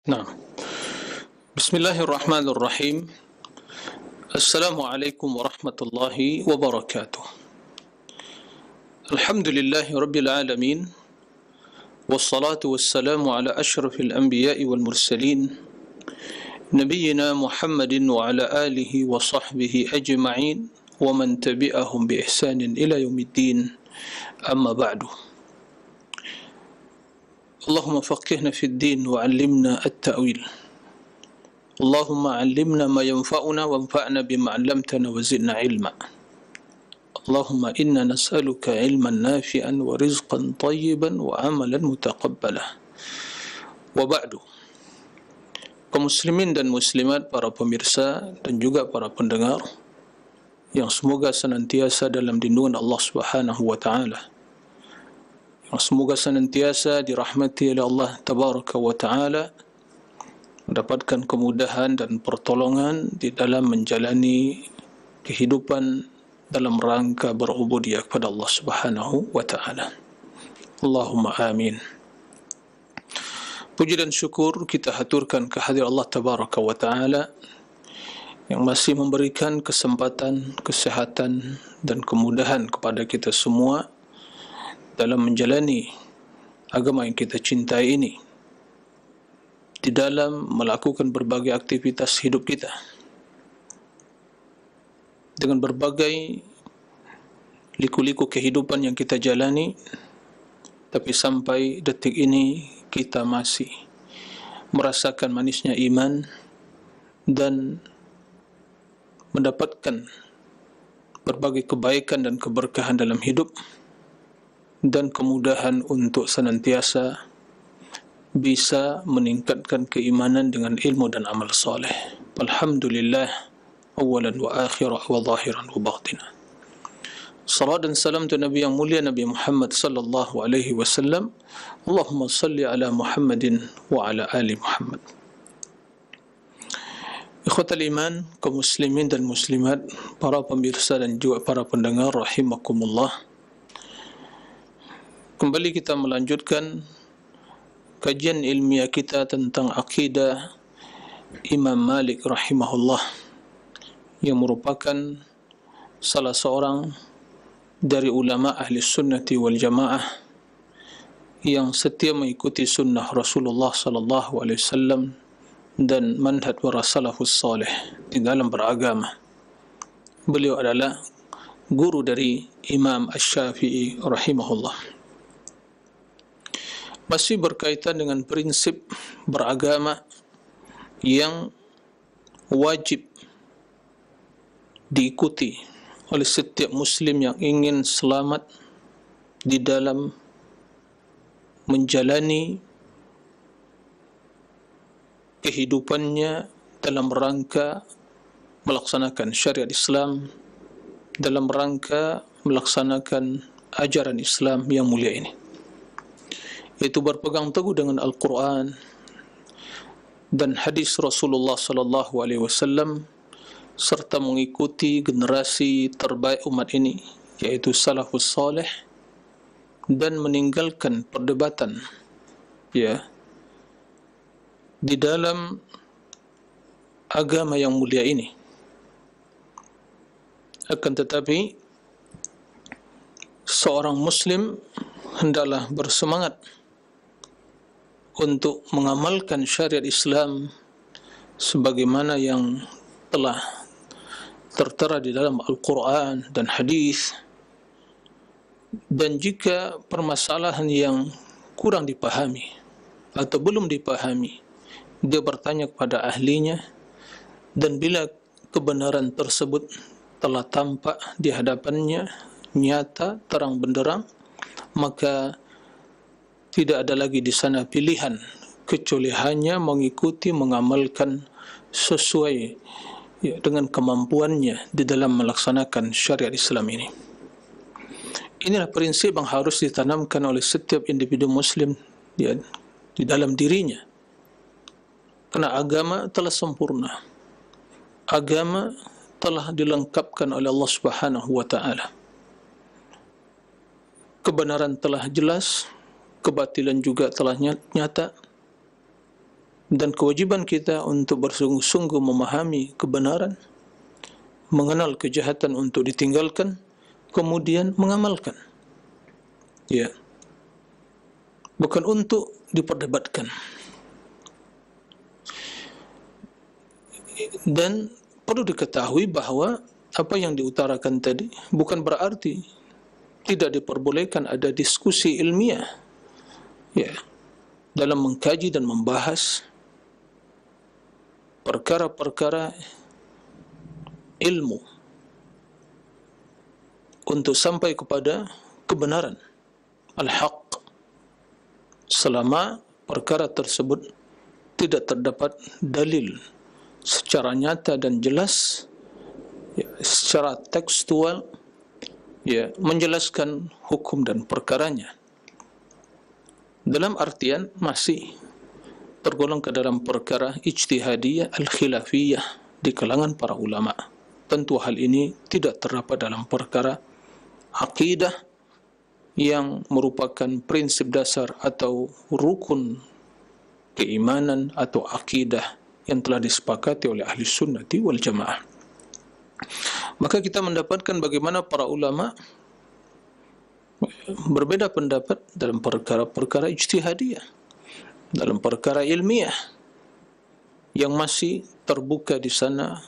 Nah, Bismillahirrahmanirrahim. Assalamualaikum warahmatullahi wabarakatuh. Alhamdulillahi rabbil alamin. Wassalatu wassalamu ala ashrafil anbiya'i wal mursalin. Nabiyyina Muhammadin wa ala alihi wa sahbihi ajma'in. Wa man tabi'ahum bi ihsanin ila yaumiddin. Amma ba'du. Allahumma faqihna fid din wa 'allimna at-ta'wil. Allahumma 'allimna ma yanfa'una wanfa'na bima 'allamtana wa zidna 'ilma. Allahumma inna nas'aluka 'ilman nafi'an wa rizqan tayyiban wa 'amalan mutaqabbalah. Wa ba'du. Kaum muslimin dan muslimat, para pemirsa dan juga para pendengar yang semoga senantiasa dalam lindungan Allah Subhanahu wa taala. Yang semoga senantiasa dirahmati oleh Allah Tabaraka wa taala, mendapatkan kemudahan dan pertolongan di dalam menjalani kehidupan dalam rangka berubudiyah kepada Allah Subhanahu wa taala. Allahumma amin. Puji dan syukur kita haturkan kehadirat Allah Tabaraka wa taala yang masih memberikan kesempatan, kesehatan dan kemudahan kepada kita semua dalam menjalani agama yang kita cintai ini, di dalam melakukan berbagai aktivitas hidup kita dengan berbagai liku-liku kehidupan yang kita jalani, tapi sampai detik ini kita masih merasakan manisnya iman dan mendapatkan berbagai kebaikan dan keberkahan dalam hidup dan kemudahan untuk senantiasa bisa meningkatkan keimanan dengan ilmu dan amal soleh. Alhamdulillah, awalan wa akhirah wa zahiran wa batinah. Salat dan salam tu Nabi yang mulia, Nabi Muhammad sallallahu alaihi wasallam. Allahumma salli ala Muhammadin wa ala ali Muhammad. Ikhwatal iman, kaum muslimin dan muslimat, para pemirsa dan juga para pendengar rahimakumullah. Kembali kita melanjutkan kajian ilmiah kita tentang akidah Imam Malik rahimahullah, yang merupakan salah seorang dari ulama ahli sunnati wal jamaah yang setia mengikuti sunnah Rasulullah sallallahu alaihi wasallam dan manhaj para salafus salih di dalam beragama. Beliau adalah guru dari Imam Asy-Syafi'i rahimahullah. Masih berkaitan dengan prinsip beragama yang wajib diikuti oleh setiap muslim yang ingin selamat di dalam menjalani kehidupannya dalam rangka melaksanakan syariat Islam, dalam rangka melaksanakan ajaran Islam yang mulia ini, yaitu berpegang teguh dengan Al-Quran dan hadis Rasulullah sallallahu alaihi wasallam, serta mengikuti generasi terbaik umat ini, yaitu salafus salih, dan meninggalkan perdebatan di dalam agama yang mulia ini. Akan tetapi seorang muslim hendaklah bersemangat untuk mengamalkan syariat Islam sebagaimana yang telah tertera di dalam Al-Quran dan hadis. Dan jika permasalahan yang kurang dipahami atau belum dipahami, dia bertanya kepada ahlinya, dan bila kebenaran tersebut telah tampak di hadapannya, nyata, terang benderang, maka tidak ada lagi di sana pilihan kecuali hanya mengikuti, mengamalkan sesuai dengan kemampuannya di dalam melaksanakan syariat Islam ini. Inilah prinsip yang harus ditanamkan oleh setiap individu muslim di dalam dirinya. Karena agama telah sempurna. Agama telah dilengkapkan oleh Allah Subhanahu wa taala. Kebenaran telah jelas, kebatilan juga telah nyata, dan kewajiban kita untuk bersungguh-sungguh memahami kebenaran, mengenal kejahatan untuk ditinggalkan, kemudian mengamalkan. Ya, bukan untuk diperdebatkan. Dan perlu diketahui bahwa apa yang diutarakan tadi bukan berarti tidak diperbolehkan ada diskusi ilmiah, ya, dalam mengkaji dan membahas perkara-perkara ilmu untuk sampai kepada kebenaran, al-haq, selama perkara tersebut tidak terdapat dalil secara nyata dan jelas, ya, secara tekstual, ya, menjelaskan hukum dan perkaranya, dalam artian masih tergolong ke dalam perkara ijtihadiyah al-khilafiyah di kalangan para ulama. Tentu hal ini tidak terdapat dalam perkara akidah yang merupakan prinsip dasar atau rukun keimanan atau akidah yang telah disepakati oleh ahli sunnati wal jamaah. Maka kita mendapatkan bagaimana para ulama berbeda pendapat dalam perkara-perkara ijtihadiyah, dalam perkara ilmiah yang masih terbuka di sana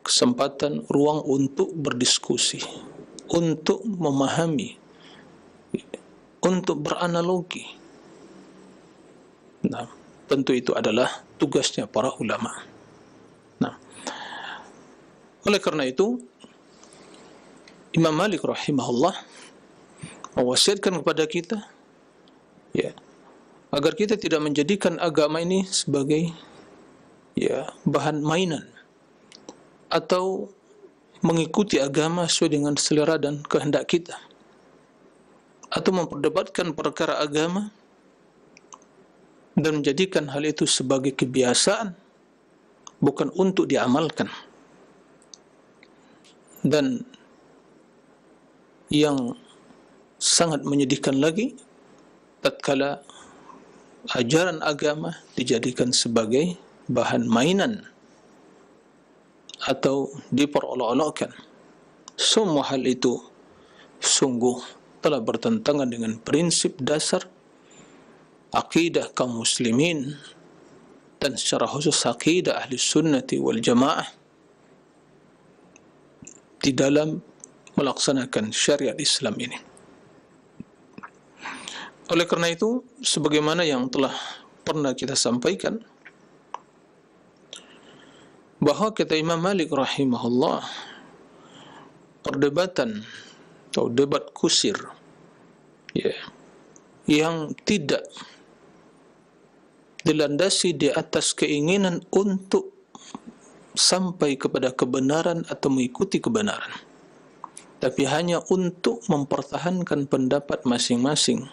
kesempatan ruang untuk berdiskusi, untuk memahami, untuk beranalogi. Nah, tentu itu adalah tugasnya para ulama. Nah, oleh karena itu Imam Malik rahimahullah mewasiatkan kepada kita, ya, agar kita tidak menjadikan agama ini sebagai, ya, bahan mainan atau mengikuti agama sesuai dengan selera dan kehendak kita, atau memperdebatkan perkara agama dan menjadikan hal itu sebagai kebiasaan, bukan untuk diamalkan. Dan yang sangat menyedihkan lagi, tatkala ajaran agama dijadikan sebagai bahan mainan atau diperolok-olokkan. Semua hal itu sungguh telah bertentangan dengan prinsip dasar akidah kaum muslimin dan secara khusus akidah ahli sunnati wal jamaah di dalam melaksanakan syariat Islam ini. Oleh karena itu, sebagaimana yang telah pernah kita sampaikan, bahwa kata Imam Malik rahimahullah, perdebatan atau debat kusir, ya, yang tidak dilandasi di atas keinginan untuk sampai kepada kebenaran atau mengikuti kebenaran, tapi hanya untuk mempertahankan pendapat masing-masing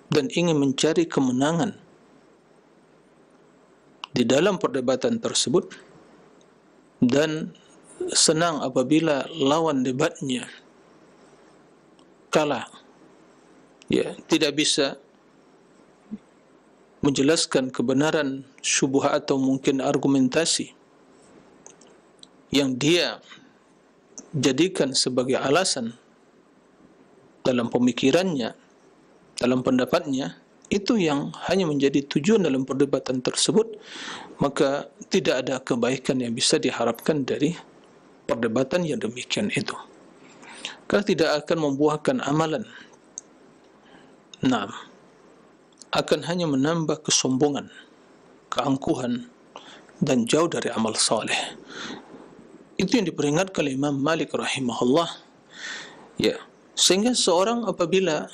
dan ingin mencari kemenangan di dalam perdebatan tersebut, dan senang apabila lawan debatnya kalah, ya, tidak bisa menjelaskan kebenaran syubhat atau mungkin argumentasi yang dia jadikan sebagai alasan dalam pemikirannya, dalam pendapatnya, itu yang hanya menjadi tujuan dalam perdebatan tersebut, maka tidak ada kebaikan yang bisa diharapkan dari perdebatan yang demikian itu, karena tidak akan membuahkan amalan. Nah, akan hanya menambah kesombongan, keangkuhan, dan jauh dari amal saleh. Itu yang diperingatkan oleh Imam Malik rahimahullah, ya, sehingga seorang apabila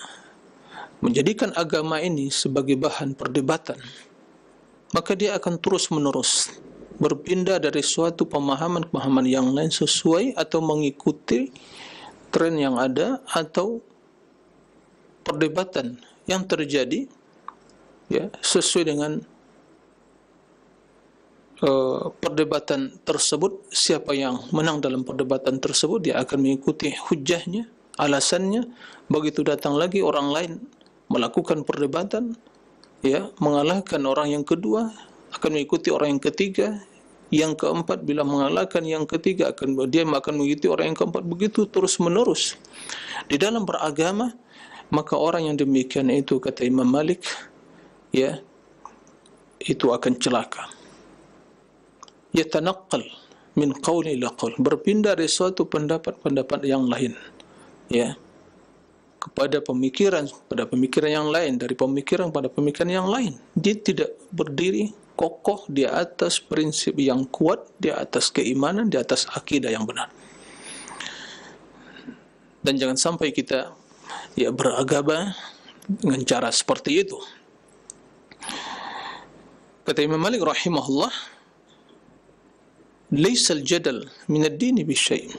menjadikan agama ini sebagai bahan perdebatan, maka dia akan terus-menerus berpindah dari suatu pemahaman-pemahaman yang lain sesuai atau mengikuti tren yang ada atau perdebatan yang terjadi, ya, sesuai dengan perdebatan tersebut. Siapa yang menang dalam perdebatan tersebut, dia akan mengikuti hujahnya, alasannya. Begitu datang lagi orang lain melakukan perdebatan, ya, mengalahkan orang yang kedua, akan mengikuti orang yang ketiga, yang keempat bila mengalahkan yang ketiga dia akan mengikuti orang yang keempat, begitu terus menerus. Di dalam beragama, maka orang yang demikian itu, kata Imam Malik, ya, itu akan celaka. Yatanaqqal min qawli ila qawl, berpindah dari suatu pendapat yang lain, ya, kepada pemikiran yang lain, dari pemikiran pada pemikiran yang lain. Dia tidak berdiri kokoh di atas prinsip yang kuat, di atas keimanan, di atas akidah yang benar. Dan jangan sampai kita beragama dengan cara seperti itu. Kata Imam Malik rahimahullah, laisal jadal min ad-din bi syai'.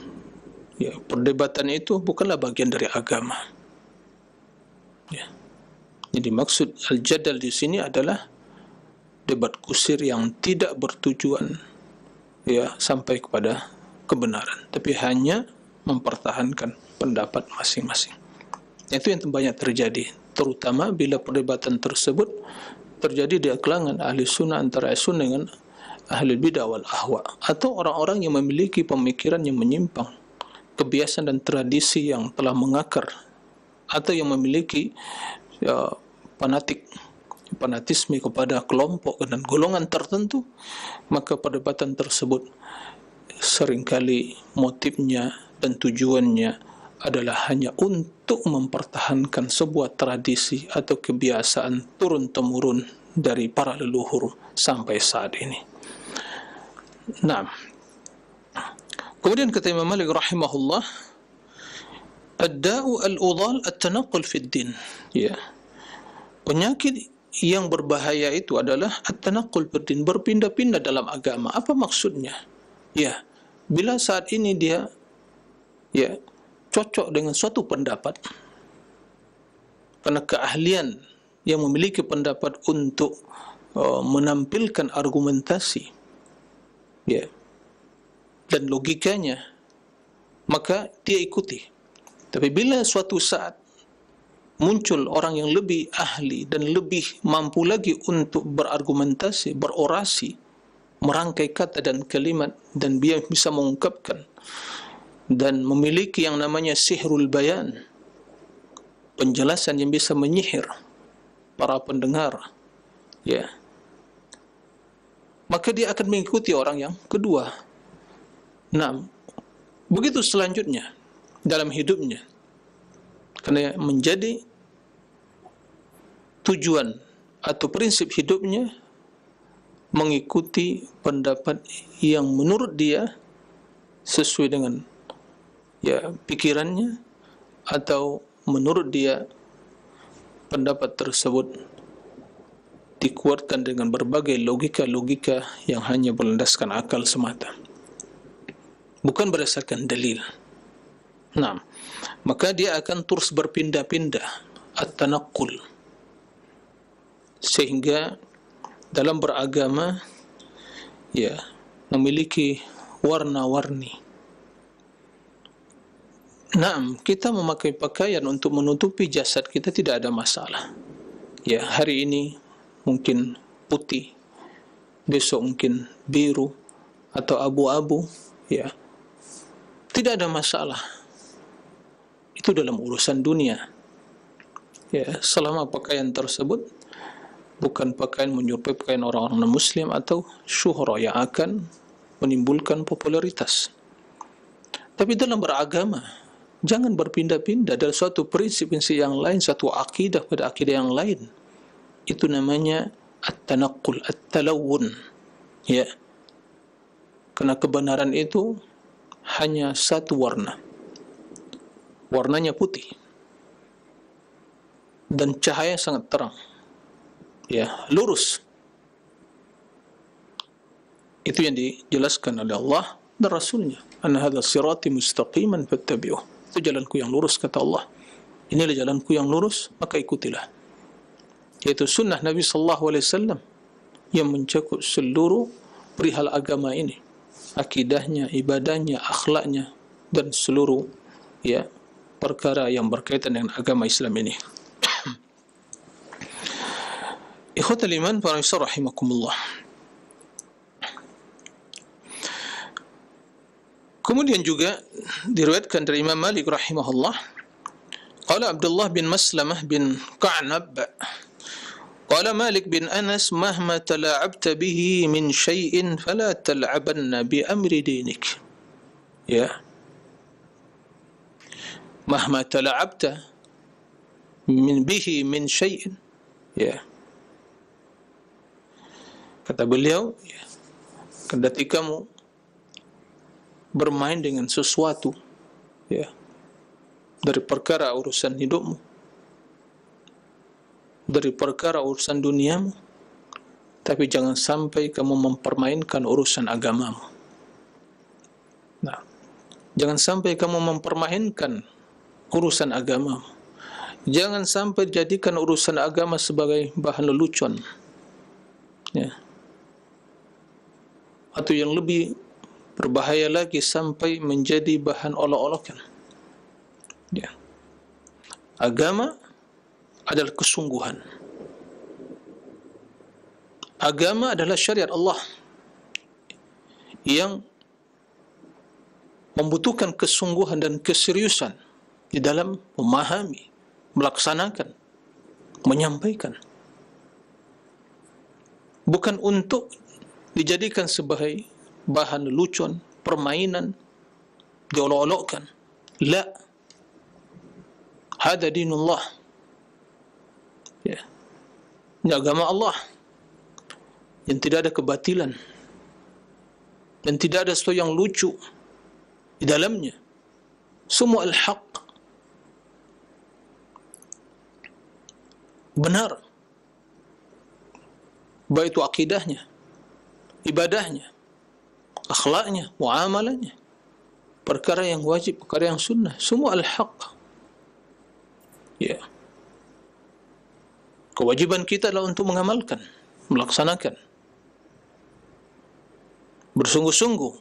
Ya, perdebatan itu bukanlah bagian dari agama. Ya. Jadi maksud al-jadal di sini adalah debat kusir yang tidak bertujuan sampai kepada kebenaran, tapi hanya mempertahankan pendapat masing-masing. Itu yang banyak terjadi, terutama bila perdebatan tersebut terjadi di kalangan ahli sunnah, antara ahli sunnah dengan ahli bidah wal ahwa, atau orang-orang yang memiliki pemikiran yang menyimpang, kebiasaan dan tradisi yang telah mengakar, atau yang memiliki fanatisme kepada kelompok dan golongan tertentu. Maka perdebatan tersebut seringkali motifnya dan tujuannya adalah hanya untuk mempertahankan sebuah tradisi atau kebiasaan turun-temurun dari para leluhur sampai saat ini. Nah, kemudian kata Imam Malik rahimahullah, ad-da'u al-udhal at-tanaqqul fi ad-din. Ya, penyakit yang berbahaya itu adalah at-tanaqqul fi ad-din, berpindah-pindah dalam agama. Apa maksudnya? Ya, bila saat ini dia cocok dengan suatu pendapat, karena keahlian yang memiliki pendapat untuk menampilkan argumentasi, dan logikanya, maka dia ikuti. Tapi bila suatu saat muncul orang yang lebih ahli dan lebih mampu lagi untuk berargumentasi, berorasi, merangkai kata dan kalimat, dan dia bisa mengungkapkan dan memiliki yang namanya sihrul bayan, penjelasan yang bisa menyihir para pendengar, maka dia akan mengikuti orang yang kedua. Nah, begitu selanjutnya dalam hidupnya, karena menjadi tujuan atau prinsip hidupnya mengikuti pendapat yang menurut dia sesuai dengan pikirannya, atau menurut dia pendapat tersebut dikuatkan dengan berbagai logika-logika yang hanya berlandaskan akal semata, bukan berdasarkan dalil. Nah, maka dia akan terus berpindah-pindah, at-tanaqqul, sehingga dalam beragama memiliki warna-warni. Naam, kita memakai pakaian untuk menutupi jasad kita tidak ada masalah. Hari ini mungkin putih, besok mungkin biru atau abu-abu, tidak ada masalah. Itu dalam urusan dunia. Selama pakaian tersebut bukan pakaian menyerupai pakaian orang-orang non-muslim atau syuhra yang akan menimbulkan popularitas. Tapi dalam beragama, jangan berpindah-pindah dari suatu prinsip-prinsip yang lain, suatu akidah pada akidah yang lain. Itu namanya at-tanaqqul, at-talawun. Karena kebenaran itu hanya satu warna. Warnanya putih. Dan cahaya sangat terang. Lurus. Itu yang dijelaskan oleh Allah dan Rasulnya. Anna hadha sirati mustaqiman fattabi'uh. Itu jalanku yang lurus, kata Allah. Inilah jalanku yang lurus, maka ikutilah. Yaitu sunnah Nabi SAW yang mencakup seluruh perihal agama ini, akidahnya, ibadahnya, akhlaknya, dan seluruh perkara yang berkaitan dengan agama Islam ini. Ikhwatal iman, para rahimakumullah. Kemudian juga diriwayatkan dari Imam Malik rahimahullah, qala Abdullah bin Maslamah bin Ka'nab, qala Malik bin Anas, mahma tala'abta bihi min syai'in fala tal'abanna bi amri dinik. Ya, mahma tala'abta min bihi min syai'in. Ya, kata beliau, ya, kendati kamu bermain dengan sesuatu, ya, dari perkara urusan hidupmu, dari perkara urusan duniamu, tapi jangan sampai kamu mempermainkan urusan agamamu. Nah, jangan sampai kamu mempermainkan urusan agamamu. Jangan sampai jadikan urusan agama sebagai bahan lelucon, ya, atau yang lebih berbahaya lagi sampai menjadi bahan olok-olokan. Ya. Agama adalah kesungguhan. Agama adalah syariat Allah yang membutuhkan kesungguhan dan keseriusan di dalam memahami, melaksanakan, menyampaikan. Bukan untuk dijadikan sebagai bahan lelucon, permainan, diolok-olokkan. La, hada dinullah. Ya, ini agama Allah yang tidak ada kebatilan dan tidak ada sesuatu yang lucu di dalamnya. Semua al-haq, benar, baik itu akidahnya, ibadahnya, akhlaknya, muamalahnya, perkara yang wajib, perkara yang sunnah, semua al-haq. Ya, kewajiban kita adalah untuk mengamalkan, melaksanakan, bersungguh-sungguh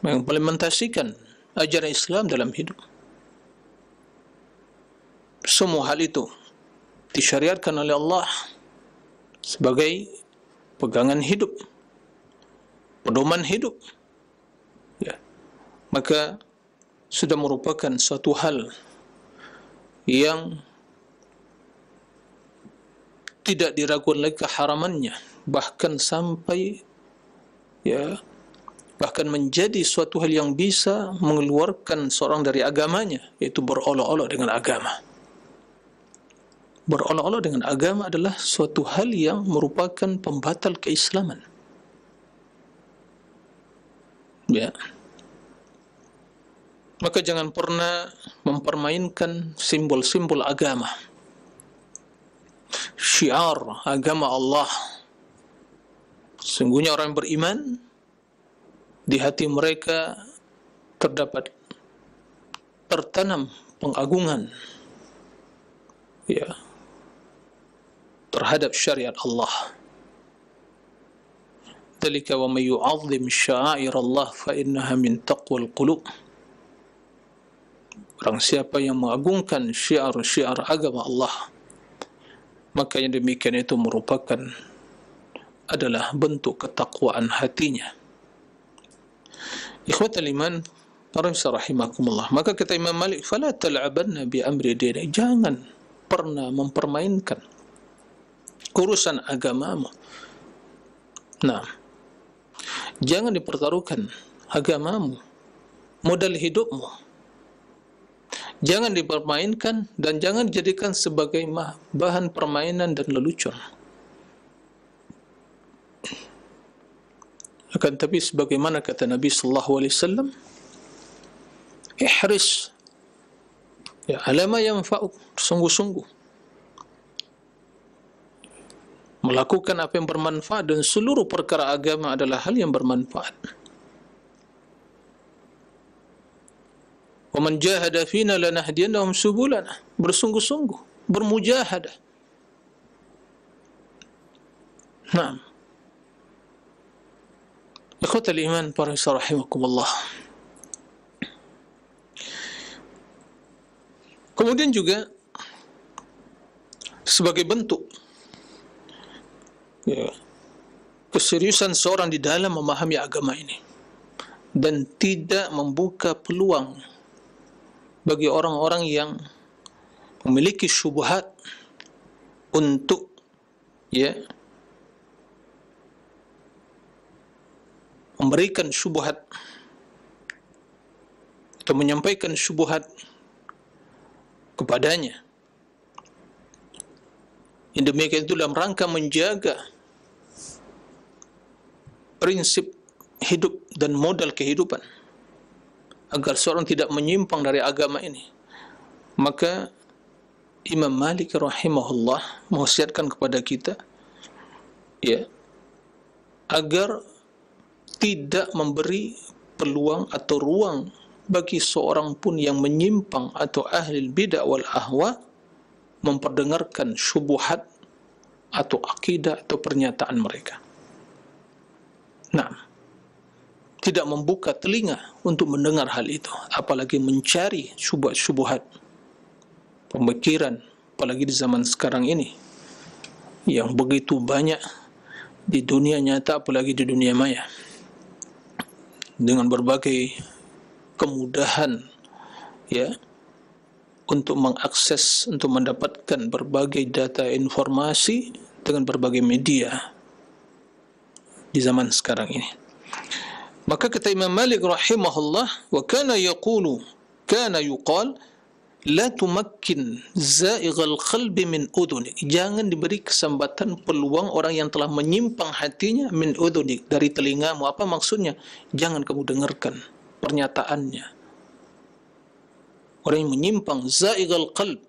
mengimplementasikan ajaran Islam dalam hidup. Semua hal itu disyariatkan oleh Allah sebagai pegangan hidup, pedoman hidup. Ya, maka sudah merupakan suatu hal yang tidak diragukan lagi keharamannya, bahkan sampai, ya, bahkan menjadi suatu hal yang bisa mengeluarkan seorang dari agamanya, yaitu berolok-olok dengan agama. Berolok-olok dengan agama adalah suatu hal yang merupakan pembatal keislaman. Ya, maka jangan pernah mempermainkan simbol-simbol agama, syiar agama Allah. Sungguhnya orang beriman, di hati mereka tertanam pengagungan, ya, terhadap syariat Allah. Dzalika wa may yu'azzim sya'air Allah fa innaha min taqwal qulub. Orang siapa yang mengagungkan syiar-syiar agama Allah, maka yang demikian itu merupakan adalah bentuk ketakwaan hatinya. Ikhwatal iman, para rahimakumullah. Maka kata Imam Malik, fala tal'abanna bi amri dini, jangan pernah mempermainkan urusan agamamu. Nah, jangan dipertaruhkan agamamu, modal hidupmu, jangan dipermainkan dan jangan dijadikan sebagai bahan permainan dan lelucon. Akan tapi sebagaimana kata Nabi sallallahu alaihi wasallam, ihris, ya, ala ma yanfa'uk, sungguh-sungguh melakukan apa yang bermanfaat, dan seluruh perkara agama adalah hal yang bermanfaat. Wa man jahada fina lanahdiyannahum subulana, bersungguh-sungguh, bermujahadah. Naam. Ikhwatal iman, para rahimakumullah. Kemudian juga sebagai bentuk, ya, keseriusan seorang di dalam memahami agama ini, dan tidak membuka peluang bagi orang-orang yang memiliki syubhat untuk memberikan syubhat atau menyampaikan syubhat kepadanya. Yang demikian itu dalam rangka menjaga prinsip hidup dan modal kehidupan agar seorang tidak menyimpang dari agama ini. Maka Imam Malik rahimahullah mewasiatkan kepada kita agar tidak memberi peluang atau ruang bagi seorang pun yang menyimpang atau ahli bid'ah wal ahwa memperdengarkan syubhat atau akidah atau pernyataan mereka. Nah, tidak membuka telinga untuk mendengar hal itu, apalagi mencari syubhat pemikiran, apalagi di zaman sekarang ini yang begitu banyak di dunia nyata, apalagi di dunia maya, dengan berbagai kemudahan untuk mengakses, untuk mendapatkan berbagai data informasi dengan berbagai media di zaman sekarang ini. Maka kata Imam Malik rahimahullah, wa kana yuqal la tumakkin za'ighal qalbi min udhunik, jangan diberi kesempatan peluang orang yang telah menyimpang hatinya min udhunik, dari telingamu. Apa maksudnya? Jangan kamu dengarkan pernyataannya. Orang yang menyimpang za'ighal qalb,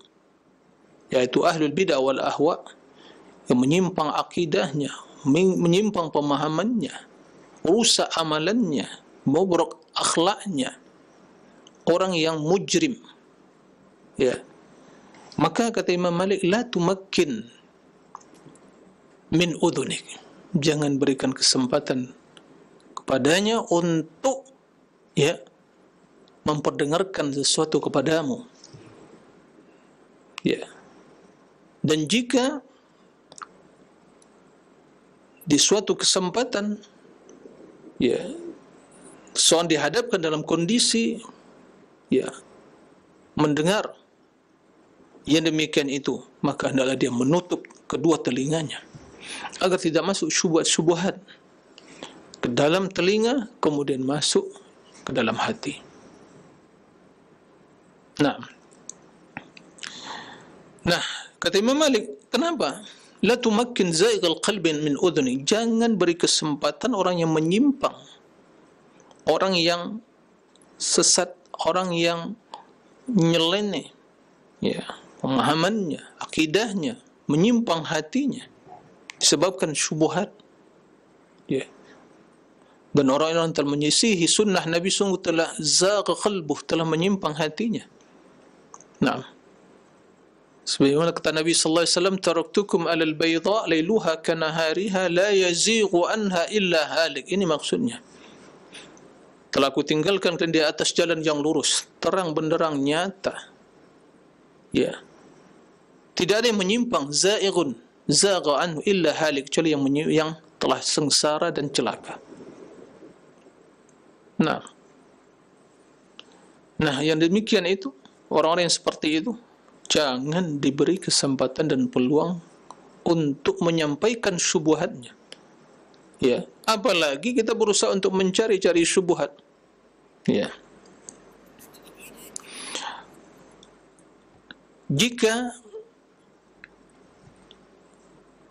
yaitu ahlul bid'ah wal ahwa, yang menyimpang akidahnya, menyimpang pemahamannya, rusak amalannya, bobrok akhlaknya, orang yang mujrim, maka kata Imam Malik, la tumakkin min udhunik, jangan berikan kesempatan kepadanya untuk memperdengarkan sesuatu kepadamu. Dan jika di suatu kesempatan seorang dihadapkan dalam kondisi mendengar yang demikian itu, maka hendaklah dia menutup kedua telinganya agar tidak masuk syubhat ke dalam telinga kemudian masuk ke dalam hati. Nah, kata Imam Malik, kenapa? La tumakkin zaiqal qalbin min udhuni, jangan beri kesempatan orang yang menyimpang, orang yang sesat, orang yang nyeleneh pemahamannya, akidahnya, menyimpang hatinya disebabkan syubhat. Dan orang-orang yang telah menyisihi sunnah Nabi sungguh telah zagha qalbuh, telah menyimpang hatinya. Sebagaimana kata Nabi sallallahu alaihi wasallam, taraktukum 'alal bayda lailuha kanahariha la yazighu anha illa halik. Ini maksudnya, telah aku tinggalkan kalian di atas jalan yang lurus, terang benderang, nyata. Tidak ada yang menyimpang, zaighun, zagha anhu illa halik, kecuali yang telah sengsara dan celaka. Nah, yang demikian itu, orang-orang yang seperti itu jangan diberi kesempatan dan peluang untuk menyampaikan syubhatnya. Apalagi kita berusaha untuk mencari-cari syubhat. Jika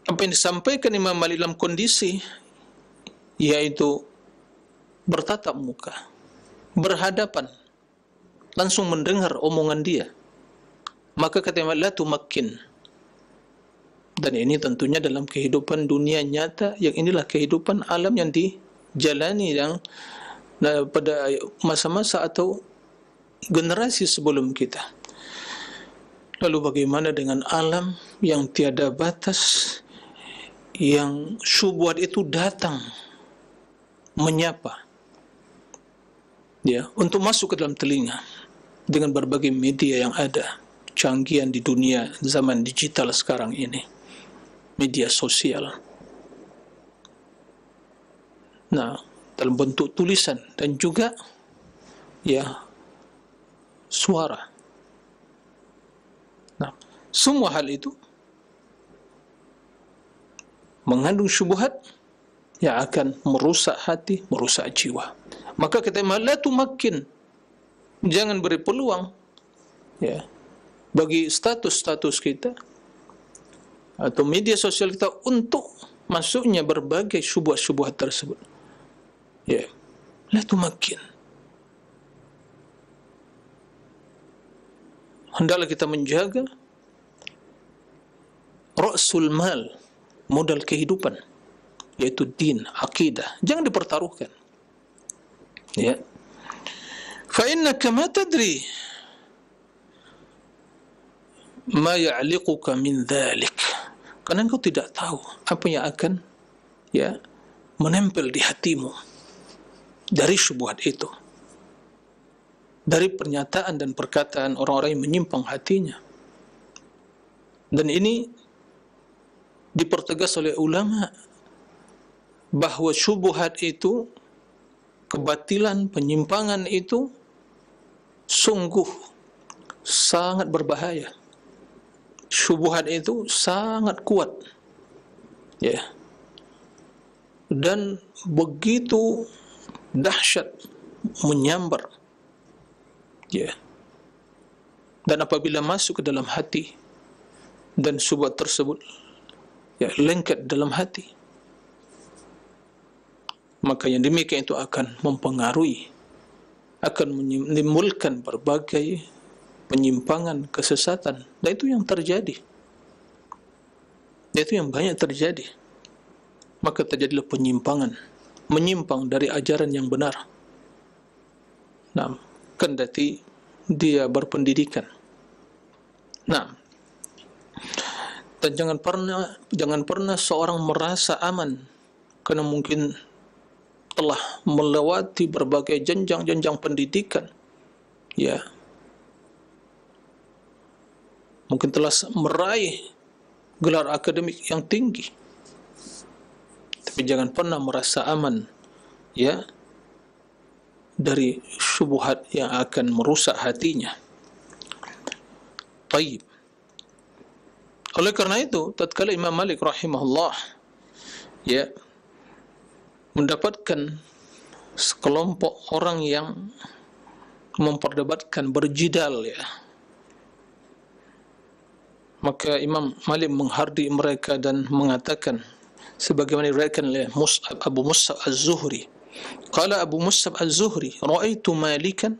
apa yang disampaikan Imam Malik dalam kondisi yaitu bertatap muka, berhadapan, langsung mendengar omongan dia, maka kata Imam, la tumakkin. Dan ini tentunya dalam kehidupan dunia nyata, yang inilah kehidupan alam yang dijalani yang pada masa-masa atau generasi sebelum kita. Lalu bagaimana dengan alam yang tiada batas, yang syubhat itu datang menyapa untuk masuk ke dalam telinga dengan berbagai media yang ada, canggihan di dunia zaman digital sekarang ini, media sosial. dalam bentuk tulisan dan juga ya suara. Nah, semua hal itu mengandung syubhat yang akan merusak hati, merusak jiwa. Maka kita la tumakkin, jangan beri peluang ya bagi status-status kita atau media sosial kita untuk masuknya berbagai syubhat-syubhat tersebut. Ya, la tumakkin. Hendaklah kita menjaga ra'sul mal, modal kehidupan, yaitu din, akidah. Jangan dipertaruhkan. Ya. Fa innaka ma tadri ma ya'liquka min dhalik. Karena engkau tidak tahu apa yang akan ya menempel di hatimu dari syubhat itu, dari pernyataan dan perkataan orang-orang yang menyimpang hatinya. Dan ini dipertegas oleh ulama bahwa syubhat itu, kebatilan, penyimpangan itu sungguh sangat berbahaya. Syubhat itu sangat kuat, ya, dan begitu dahsyat, menyambar, ya. Dan apabila masuk ke dalam hati dan syubhat tersebut ya lengket dalam hati, maka yang demikian itu akan mempengaruhi, akan menimbulkan berbagai penyimpangan, kesesatan. Dan itu yang terjadi. Itu yang banyak terjadi. Maka terjadilah penyimpangan, menyimpang dari ajaran yang benar. Nah, kendati dia berpendidikan. Nah, dan jangan pernah seorang merasa aman, karena mungkin telah melewati berbagai jenjang-jenjang pendidikan, ya, mungkin telah meraih gelar akademik yang tinggi, tapi jangan pernah merasa aman ya dari syubhat yang akan merusak hatinya. Baik. Oleh karena itu, tatkala Imam Malik rahimahullah ya mendapatkan sekelompok orang yang memperdebatkan, berjidal, ya, maka Imam Malik menghardi mereka dan mengatakan sebagaimana diriwayatkan oleh Abu Mus'ab Az-Zuhri. Qala Abu Mus'ab Az-Zuhri, ra'aitu Malikan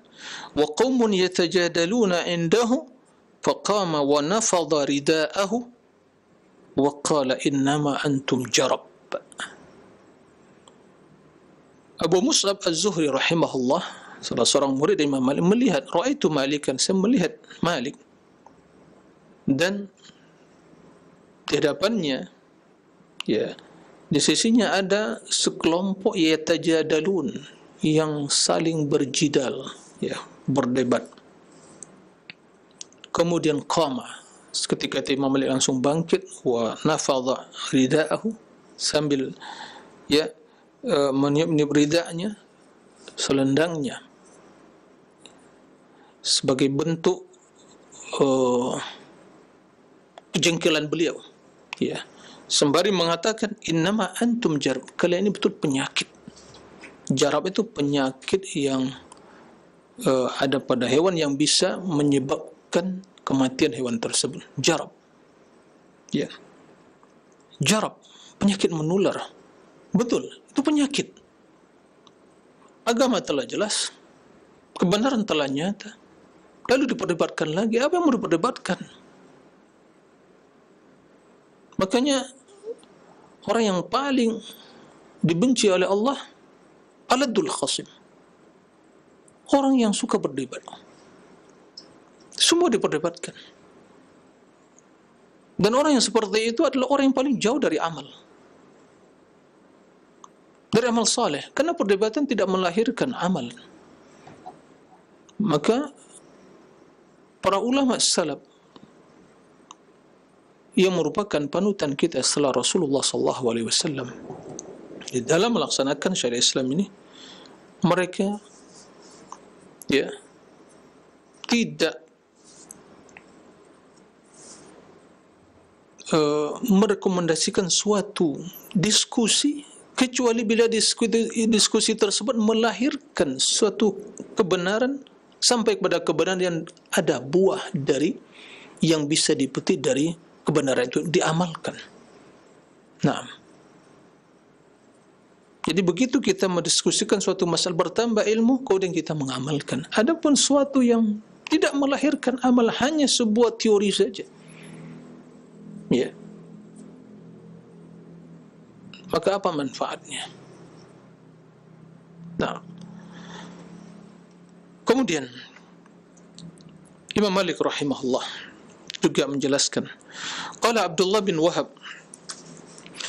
wa qaumun yatajadaluna indahu faqama wa nafadha rida'ahu wa qala innama antum jarab. Abu Mus'ab Az-Zuhri rahimahullah, salah seorang murid Imam Malik, melihat, ra'aitu Malikan, saya melihat Malik, dan di hadapannya ya di sisinya ada sekelompok yatajadalun yang saling berjidal, ya, berdebat. Kemudian qama, ketika itu Imam Malik langsung bangkit, wa nafadha rida'ahu, sambil ya meniup-niup ridanya, selendangnya, sebagai bentuk kejengkelan beliau, ya, sembari mengatakan innama antum jarab, kalian ini betul penyakit. Jarab itu penyakit yang ada pada hewan yang bisa menyebabkan kematian hewan tersebut. Jarab, ya, jarab, penyakit menular. Betul, itu penyakit. Agama telah jelas, kebenaran telah nyata, lalu diperdebatkan lagi. Apa yang mau diperdebatkan? Makanya orang yang paling dibenci oleh Allah aladul khasim, orang yang suka berdebat. Semua diperdebatkan. Dan orang yang seperti itu adalah orang yang paling jauh dari amal, dari amal saleh, karena perdebatan tidak melahirkan amal. Maka para ulama salaf yang merupakan panutan kita setelah Rasulullah SAW di dalam melaksanakan syariat Islam ini, mereka ya tidak merekomendasikan suatu diskusi kecuali bila diskusi tersebut melahirkan suatu kebenaran sampai kepada kebenaran yang ada buah dari yang bisa dipetik dari kebenaran itu diamalkan. Nah, jadi begitu kita mendiskusikan suatu masalah, bertambah ilmu, kemudian kita mengamalkan. Adapun suatu yang tidak melahirkan amal, hanya sebuah teori saja, ya, maka apa manfaatnya? Nah, kemudian Imam Malik rahimahullah juga menjelaskan, qala Abdullah bin Wahab,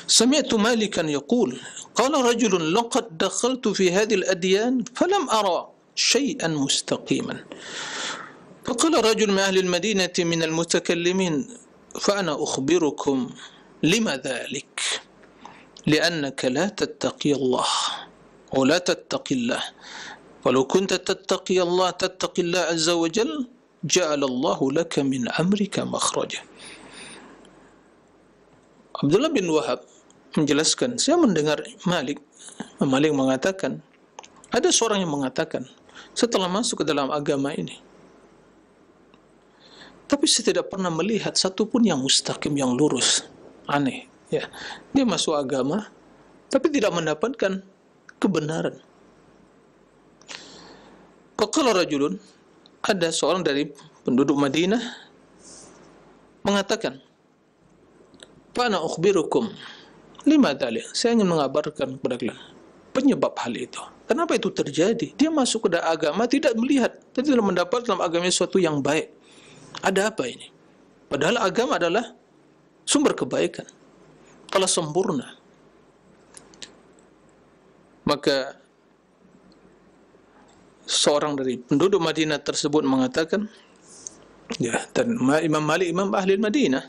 sami'tu Malikan yaqul, qala rajulun laqad dakhaltu fi hadhihi al-adyan falam ara shay'an mustaqiman. فقال رجل من أهل المدينة من المتكلمين فأنا أخبركم لما ذلك لأنك لا تتقي الله ولا تتقي الله ولو كنت تتقي الله عز وجل جعل الله لك من أمرك مخرجا. Abdullah bin Wahab menjelaskan, saya mendengar Malik mengatakan, ada seorang yang mengatakan setelah masuk ke dalam agama ini, tapi saya tidak pernah melihat satupun yang mustaqim, yang lurus. Aneh, ya. Dia masuk agama tapi tidak mendapatkan kebenaran. Faqala rajulun, ada seorang dari penduduk Madinah mengatakan, fa ana ukhbirukum lima dzalik, saya ingin mengabarkan kepada kalian penyebab hal itu. Kenapa itu terjadi? Dia masuk ke dalam agama tidak melihat, tidak mendapat dalam agama sesuatu yang baik. Ada apa ini? Padahal agama adalah sumber kebaikan, telah sempurna. Maka seorang dari penduduk Madinah tersebut mengatakan, ya, dan Imam Malik, imam ahli Madinah,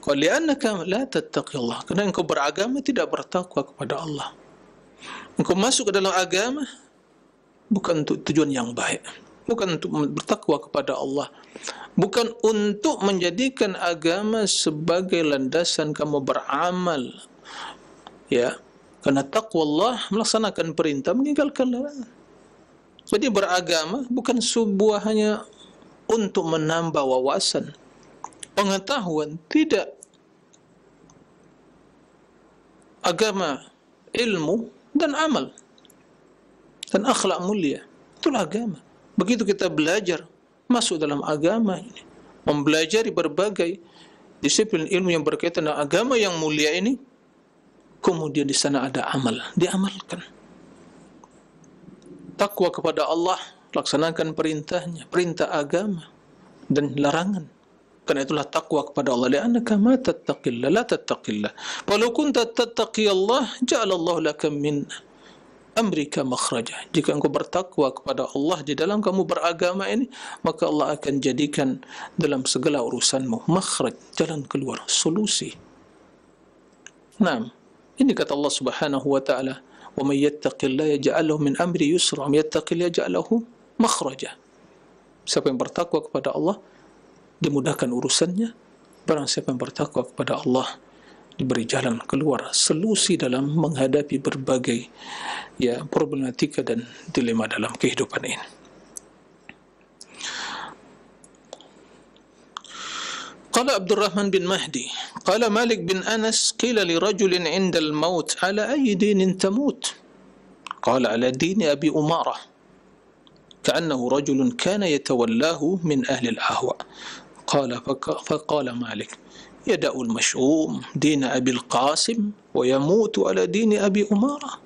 qala li'annaka la tattaqi Allah, karena engkau beragama tidak bertakwa kepada Allah. Engkau masuk ke dalam agama bukan untuk tujuan yang baik, bukan untuk bertakwa kepada Allah, bukan untuk menjadikan agama sebagai landasan kamu beramal, ya, karena takwa Allah melaksanakan perintah, meninggalkan larangan. Jadi beragama bukan sebuah hanya untuk menambah wawasan, pengetahuan, tidak. Agama, ilmu dan amal dan akhlak mulia, itulah agama. Begitu kita belajar masuk dalam agama ini, mempelajari berbagai disiplin ilmu yang berkaitan dengan agama yang mulia ini, kemudian di sana ada amal, diamalkan. Takwa kepada Allah, laksanakan perintahnya, perintah agama dan larangan. Karena itulah takwa kepada Allah. Li'annaka ma tattaqillah, la tattaqillah. Walau kunta tattaqiyallah, ja'alallahu laka min amrika makhraja. Jika engkau bertakwa kepada Allah di dalam kamu beragama ini, maka Allah akan jadikan dalam segala urusanmu makhraj, jalan keluar, solusi. Nah, ini kata Allah Subhanahu wa taala, "Wa may yattaqillaha yaj'al lahu min amri yusra, wa may yattaqillaha yaj'al lahu makhraja." Siapa yang bertakwa kepada Allah dimudahkan urusannya, barang siapa yang bertakwa kepada Allah diberi jalan keluar, solusi dalam menghadapi berbagai, ya, problematika dan dilema dalam kehidupan ini. Qala Abdurrahman bin Mahdi, qala Malik bin Anas, qila li rajulin 'inda al-maut, ala ayyi dinin tamut? Qala ala dini Abi Umarah, ka'annahu rajulun kana yatawallahu min ahli al-ahwa. Qala faqala Malik, yada'u al-mash'um dina Abi al-Qasim wa yamutu ala dini Abi Umarah.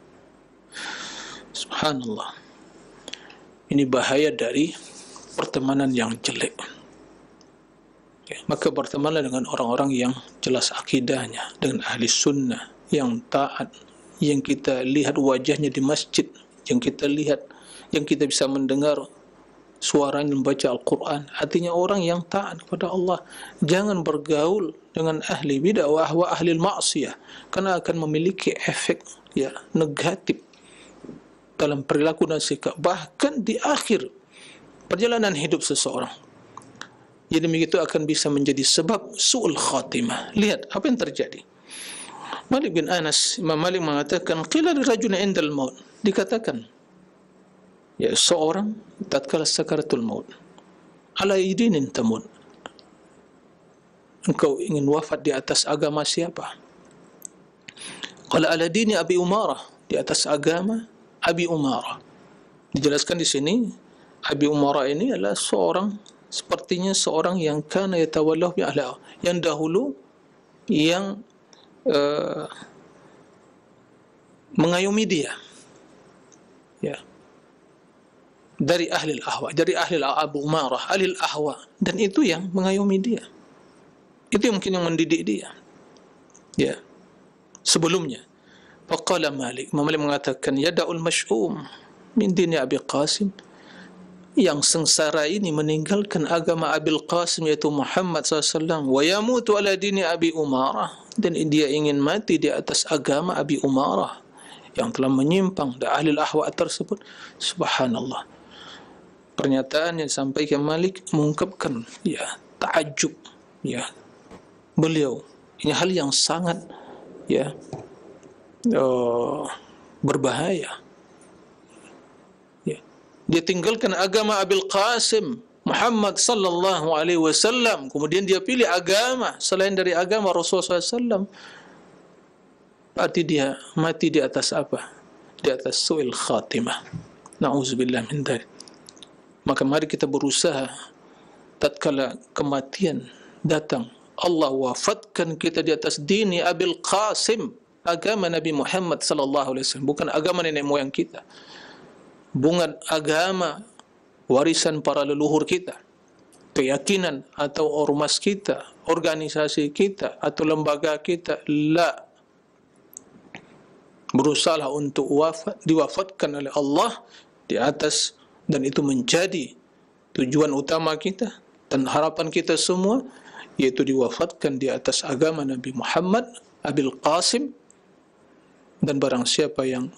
Subhanallah. Ini bahaya dari pertemanan yang jelek. Maka bertemanlah dengan orang-orang yang jelas akidahnya, dengan ahli sunnah, yang taat, yang kita lihat wajahnya di masjid, yang kita lihat, yang kita bisa mendengar suaranya membaca Al-Quran, hatinya orang yang taat kepada Allah. Jangan bergaul dengan ahli bid'ah wa ahli maksiyah, karena akan memiliki efek, ya, negatif. dalam perilaku dan sikap, bahkan di akhir perjalanan hidup seseorang. Jadi begitu akan bisa menjadi sebab su'ul khatimah. Lihat apa yang terjadi. Malik bin Anas, Imam Malik mengatakan, qila lirajulin indal maut, dikatakan, ya seorang tatkala sakaratul maut, ala idinin tamut, engkau ingin wafat di atas agama siapa? Qala ala dini Abi Umarah, di atas agama Abi Umarah. Dijelaskan di sini, Abi Umarah ini adalah sepertinya seorang yang kana yatawallahu bi ahli, yang dahulu yang mengayomi dia, ya, dari ahli al-ahwa, dari ahli Abu Umarah, ahli al-ahwa, dan itu yang mengayomi dia, itu mungkin yang mendidik dia, ya, sebelumnya. Faqala Malik, Malik mengatakan, yada'ul mash'um min dini Abi Qasim, yang sengsara ini meninggalkan agama Abil Qasim yaitu Muhammad SAW, wa yamutu ala dini Abi Umarah, dan dia ingin mati di atas agama Abi Umarah yang telah menyimpang dari ahli al-ahwa tersebut. Subhanallah, pernyataan yang disampaikan Malik mengungkapkan, ya, ta'ajub, ya, beliau ini hal yang sangat, ya, berbahaya. Ya. Dia tinggalkan agama Abil Qasim Muhammad sallallahu alaihi wasallam, kemudian dia pilih agama selain dari agama Rasulullah SAW. Berarti dia mati di atas apa? Di atas su'il khatimah. Na'udzubillah min dzalik. Maka mari kita berusaha tatkala kematian datang, Allah wafatkan kita di atas dini Abil Qasim, agama Nabi Muhammad sallallahu alaihi wasallam, bukan agama nenek moyang kita, bukan agama warisan para leluhur kita, keyakinan atau ormas kita, organisasi kita atau lembaga kita. La, berusaha untuk diwafatkan oleh Allah di atas, dan itu menjadi tujuan utama kita dan harapan kita semua, yaitu diwafatkan di atas agama Nabi Muhammad Abil Qasim. Dan barang siapa yang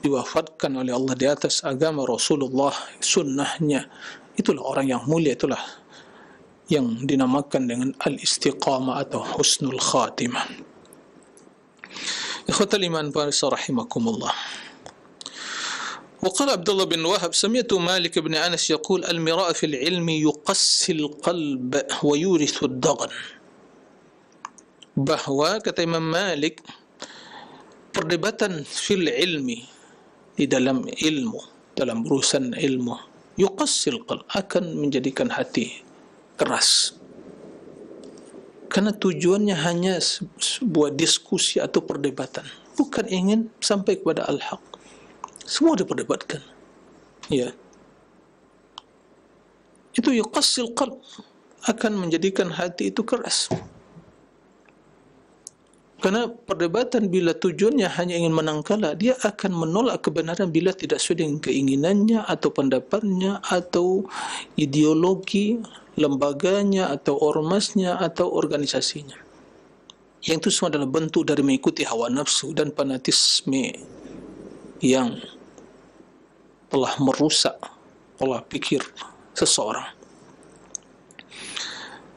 diwafatkan oleh Allah di atas agama Rasulullah, sunnahnya, itulah orang yang mulia, itulah yang dinamakan dengan al-istiqamah atau husnul khatimah. Ikhwatal iman farisa rahimakumullah. وقال عبد الله بن وهب سمعت مالك بن أنس يقول المراء في العلم يقسي القلب ويورث الضغن. Bahwa kata Imam Malik, perdebatan fil ilmi, di dalam ilmu, dalam urusan ilmu, yuqassil qalb, akan menjadikan hati keras, karena tujuannya hanya sebuah diskusi atau perdebatan, bukan ingin sampai kepada al-haq. Semua diperdebatkan, ya, itu yuqassil qalb, akan menjadikan hati itu keras. Karena perdebatan bila tujuannya hanya ingin menang kalah, dia akan menolak kebenaran bila tidak sesuai dengan keinginannya atau pendapatnya atau ideologi lembaganya atau ormasnya atau organisasinya. Yang itu semua adalah bentuk dari mengikuti hawa nafsu dan fanatisme yang telah merusak pola pikir seseorang.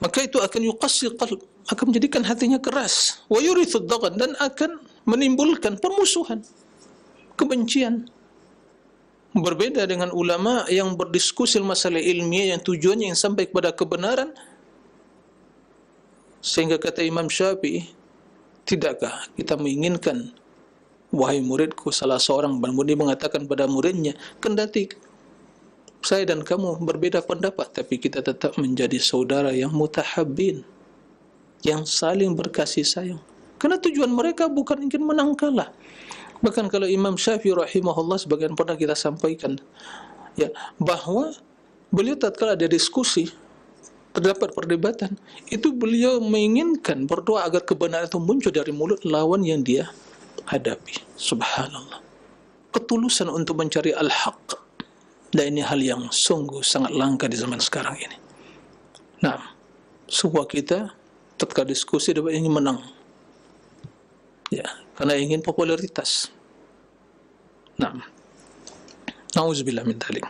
Maka itu akan yuqassi qalb, akan menjadikan hatinya keras, wa yurithu ad-daghan, dan akan menimbulkan permusuhan, kebencian. Berbeda dengan ulama yang berdiskusi masalah ilmiah yang tujuannya yang sampai kepada kebenaran. Sehingga kata Imam Syafi'i, tidakkah kita menginginkan, wahai muridku, salah seorang murid mengatakan pada muridnya, kendati saya dan kamu berbeda pendapat, tapi kita tetap menjadi saudara yang mutahabbin, yang saling berkasih sayang. Karena tujuan mereka bukan ingin menang kalah. Bahkan kalau Imam Syafi'i rahimahullah, sebagian pernah kita sampaikan, ya, bahwa beliau tatkala ada diskusi, terdapat perdebatan, itu beliau menginginkan berdoa agar kebenaran itu muncul dari mulut lawan yang dia hadapi. Subhanallah, ketulusan untuk mencari al-haq. Dan ini hal yang sungguh sangat langka di zaman sekarang ini. Nah, semua kita tatkala diskusi dapat ingin menang, ya, karena ingin popularitas. Nah, Nauzubillah min dzalik.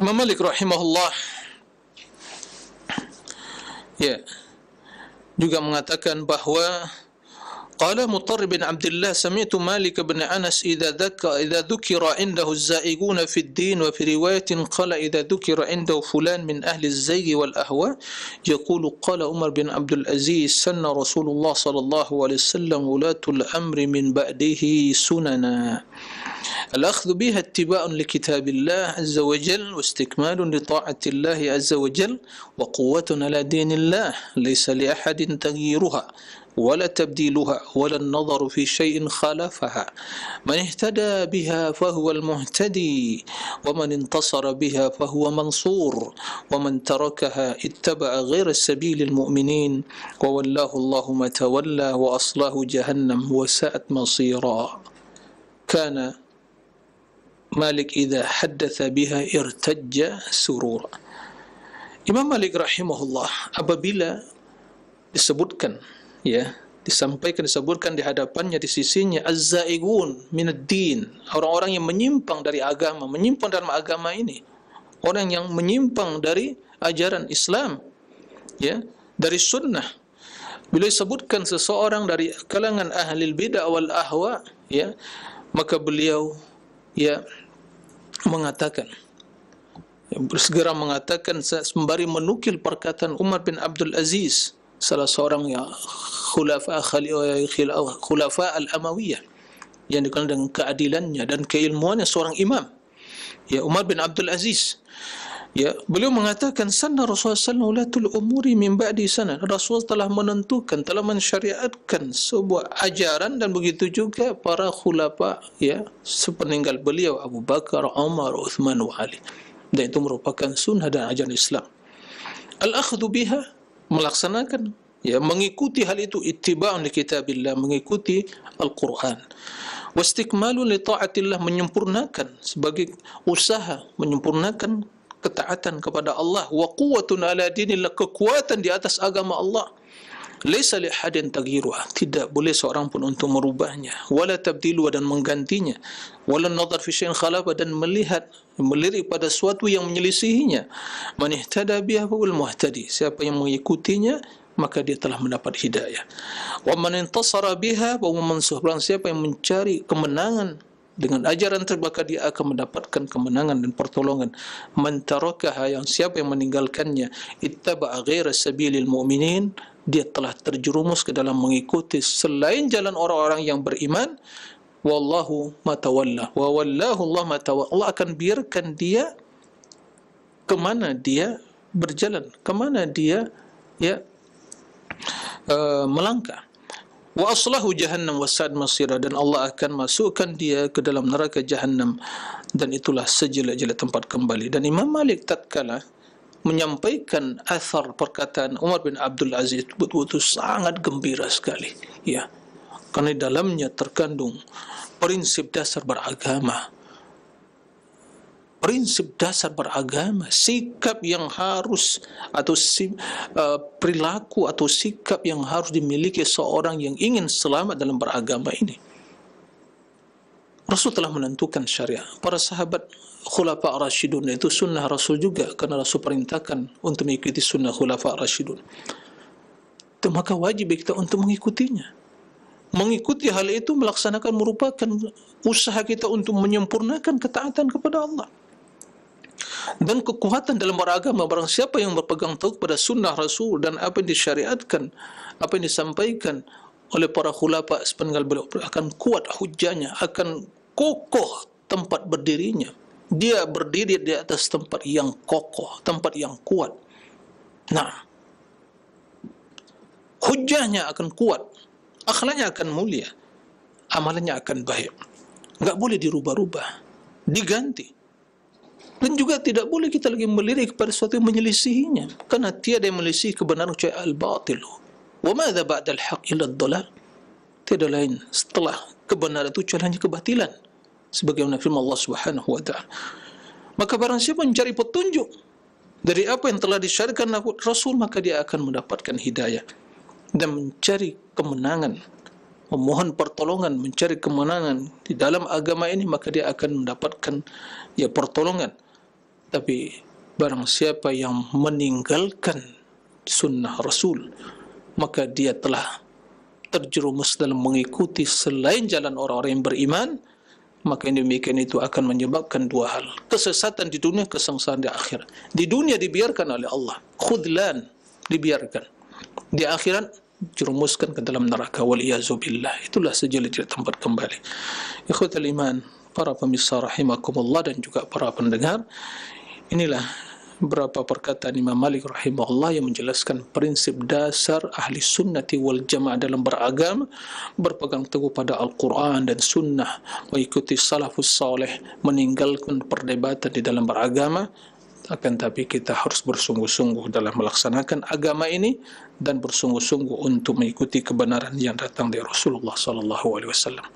Imam Malik rahimahullah juga mengatakan bahwa qala Mutarrib bin Abdullah sami'tu Malik bin Anas idza dzukira indahu az-za'igun fi ad-din wa fi riwayatin qala idza dzukira indahu fulan min ahli az-zayg wal ahwa yaqulu qala Umar bin Abdul Aziz sanna Rasulullah sallallahu alaihi wasallam ulatul amri min ba'dihi sunana الأخذ بها اتباع لكتاب الله عز وجل واستكمال لطاعة الله عز وجل وقوة على دين الله ليس لأحد تغييرها ولا تبديلها ولا النظر في شيء خالفها من اهتدى بها فهو المهتدي ومن انتصر بها فهو منصور ومن تركها اتبع غير سبيل المؤمنين وولاه الله ما تولى وأصلاه جهنم وساءت مصيرا كان Malik idza haddatha biha irtajja surura. Imam Malik rahimahullah apabila disebutkan disebutkan di hadapannya, di sisinya az-zaigun minad din, orang-orang yang menyimpang dari agama, menyimpang dalam agama ini, orang yang menyimpang dari ajaran Islam, dari sunnah. Bila disebutkan seseorang dari kalangan ahli bidah wal ahwa, maka beliau mengatakan, segera mengatakan sembari menukil perkataan Umar bin Abdul Aziz, salah seorang khulafa al-Amawiyah yang dikenal dengan keadilannya dan keilmuannya, seorang imam, Umar bin Abdul Aziz. Beliau mengatakan sanna Rasulullah sallallahu alaihi wasallam umuri min ba'di sana. Rasul telah menentukan, telah mensyariatkan sebuah ajaran, dan begitu juga para khulafa sepeninggal beliau, Abu Bakar, Umar, Uthman wa Ali. Dan itu merupakan sunnah dan ajaran Islam. Al-akhdhu biha, melaksanakan, mengikuti hal itu, ittiba'un li kitabillah, mengikuti Al-Quran. Wastikmalun li ta'atillah, menyempurnakan sebagai usaha, menyempurnakan ketaatan kepada Allah. Wa quwwatun ala dinillah, kekuatan di atas agama Allah. Laisa li ahadin taghyiruha, tidak boleh seorang pun untuk merubahnya, wala tabdilu, dan menggantinya, wala nadhar fi syai'in khalafa, dan melirik pada sesuatu yang menyelisihinya. Man ihtada biha huwal muhtadi, siapa yang mengikutinya maka dia telah mendapat hidayah. Wa man intasara biha wa mansur, siapa yang mencari kemenangan dengan ajaran tersebut, maka dia akan mendapatkan kemenangan dan pertolongan. Man tarakaha, yang siapa yang meninggalkannya, ittaba'a ghaira sabilil mu'minin, dia telah terjerumus ke dalam mengikuti selain jalan orang-orang yang beriman. Wallahu ma tawalla, wa wallahu Allah ma tawalla, Allah akan biarkan dia kemana dia berjalan, kemana dia melangkah. Wa aslahu jahannam wasad masira, dan Allah akan masukkan dia ke dalam neraka jahannam, dan itulah sejelek-jelek tempat kembali. Dan Imam Malik tatkala menyampaikan athar perkataan Umar bin Abdul Aziz, betul-betul sangat gembira sekali, karena di dalamnya terkandung prinsip dasar beragama, sikap yang harus, atau perilaku atau sikap yang harus dimiliki seorang yang ingin selamat dalam beragama ini. Rasul telah menentukan syariat. Para sahabat khulafa ar-rasyidun, itu sunnah Rasul juga, karena Rasul perintahkan untuk mengikuti sunnah khulafa ar-rasyidun. Maka wajib kita untuk mengikutinya. Mengikuti hal itu, melaksanakan, merupakan usaha kita untuk menyempurnakan ketaatan kepada Allah. Dan kekuatan dalam beragama, barang siapa yang berpegang teguh pada sunnah Rasul dan apa yang disyariatkan, apa yang disampaikan oleh para khulafa sepeninggal beliau, akan kuat hujahnya, akan kokoh tempat berdirinya. Dia berdiri di atas tempat yang kokoh, tempat yang kuat. Hujahnya akan kuat, akhlaknya akan mulia, amalannya akan baik. Enggak boleh dirubah-rubah, diganti. Dan juga tidak boleh kita lagi melirik kepada sesuatu yang menyelisihinya, karena tiada yang menyelisihi kebenaran kecuali al-batil. Wa madza ba'da al-haq illa ad-dhalal. Tiada lain setelah kebenaran itu kecuali hanya kebatilan, sebagaimana firman Allah Subhanahu wa taala. Maka barang siapa mencari petunjuk dari apa yang telah disyariatkan Rasul, maka dia akan mendapatkan hidayah dan mencari kemenangan, memohon pertolongan, mencari kemenangan di dalam agama ini, maka dia akan mendapatkan ya pertolongan. Tapi barang siapa yang meninggalkan sunnah Rasul, maka dia telah terjerumus dalam mengikuti selain jalan orang-orang yang beriman, maka yang demikian itu akan menyebabkan dua hal: kesesatan di dunia, kesengsaraan di akhirat. Di dunia dibiarkan oleh Allah, khudlan, dibiarkan. Di akhirat jerumuskan ke dalam neraka, waliyazubillah. Itulah sejelid tempat kembali. Ikhwatul iman, para pemirsa rahimakumullah dan juga para pendengar, inilah beberapa perkataan Imam Malik rahimahullah yang menjelaskan prinsip dasar ahli sunnati wal jamaah dalam beragama, berpegang teguh pada Al-Quran dan sunnah, mengikuti salafus saleh, meninggalkan perdebatan di dalam beragama. Akan tapi kita harus bersungguh-sungguh dalam melaksanakan agama ini dan bersungguh-sungguh untuk mengikuti kebenaran yang datang dari Rasulullah sallallahu alaihi wasallam.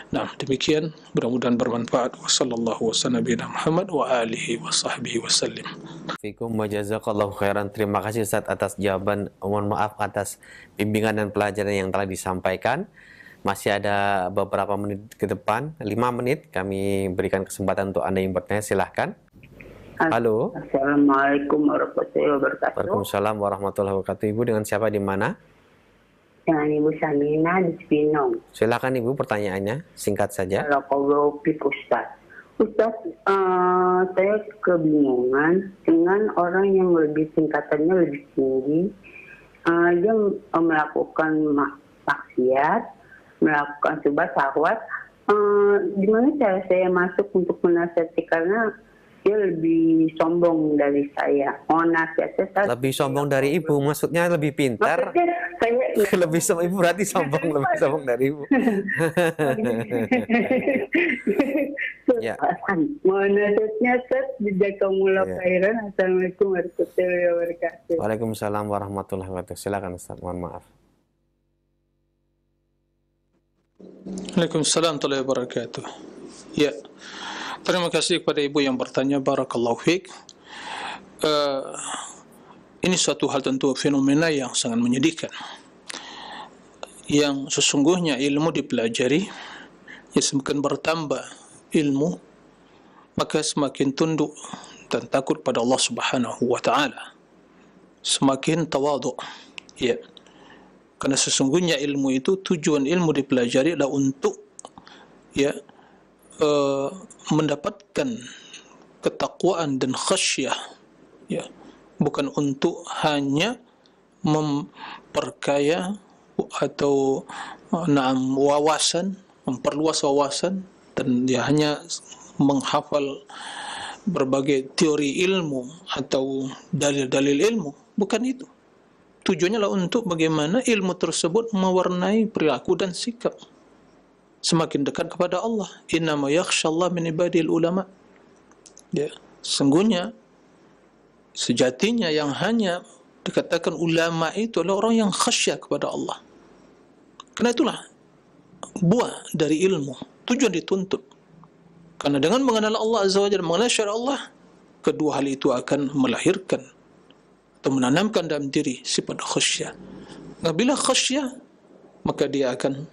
Nah, demikian, mudah-mudahan bermanfaat. Wassallallahu wasallam nabiyana Muhammad wa alihi wa sahbihi wasallim. Fikum wa jazakallahu khairan. Terima kasih Ustaz atas jawaban. Mohon maaf atas bimbingan dan pelajaran yang telah disampaikan. Masih ada beberapa menit ke depan, 5 menit kami berikan kesempatan untuk Anda yang bertanya, silahkan. Halo. Assalamualaikum warahmatullahi wabarakatuh. Waalaikumsalam warahmatullahi wabarakatuh. Ibu dengan siapa, di mana? Dengan Ibu Samina di Cibinong. Silakan Ibu, pertanyaannya singkat saja. Kalau Ustaz. Ustaz, saya kebingungan dengan orang yang lebih tingkatannya lebih tinggi. Dia melakukan maksiat, melakukan subhat syahwat. Gimana cara saya masuk untuk menasihati, karena dia lebih sombong dari saya. Oh, nasihatnya lebih sombong dari Ibu, maksudnya lebih pintar. Maksudnya saya lebih sombong, Ibu berarti sombong, lebih sombong dari Ibu. Ya. Mohon nasihatnya, Ustaz. Jazakumullah khairan. Assalamualaikum warahmatullahi wabarakatuh. Waalaikumsalam warahmatullahi wabarakatuh. Silakan Ustaz, mohon maaf. Waalaikumsalam warahmatullahi wabarakatuh. Ya, terima kasih kepada ibu yang bertanya. Barakallahu fiik. Ini suatu hal tentu fenomena yang sangat menyedihkan, yang sesungguhnya ilmu dipelajari, ya semakin bertambah ilmu, maka semakin tunduk dan takut pada Allah Subhanahu wa taala, semakin tawadhu. Ya, karena sesungguhnya ilmu itu, tujuan ilmu dipelajari adalah untuk ya mendapatkan ketakwaan dan khasyah, ya, bukan untuk hanya memperkaya atau wawasan, memperluas wawasan, dan dia hanya menghafal berbagai teori ilmu atau dalil-dalil ilmu. Bukan itu. Tujuannya adalah untuk bagaimana ilmu tersebut mewarnai perilaku dan sikap, semakin dekat kepada Allah. Innama yakhshallah min ibadil ulama. Ya, sungguhnya sejatinya yang hanya dikatakan ulama itu adalah orang yang khasyah kepada Allah. Karena itulah buah dari ilmu, tujuan dituntut. Karena dengan mengenal Allah Azza wa Jalla, mengenal syariat Allah, kedua hal itu akan melahirkan atau menanamkan dalam diri sifat khasyah. Nah, bila khasyah, maka dia akan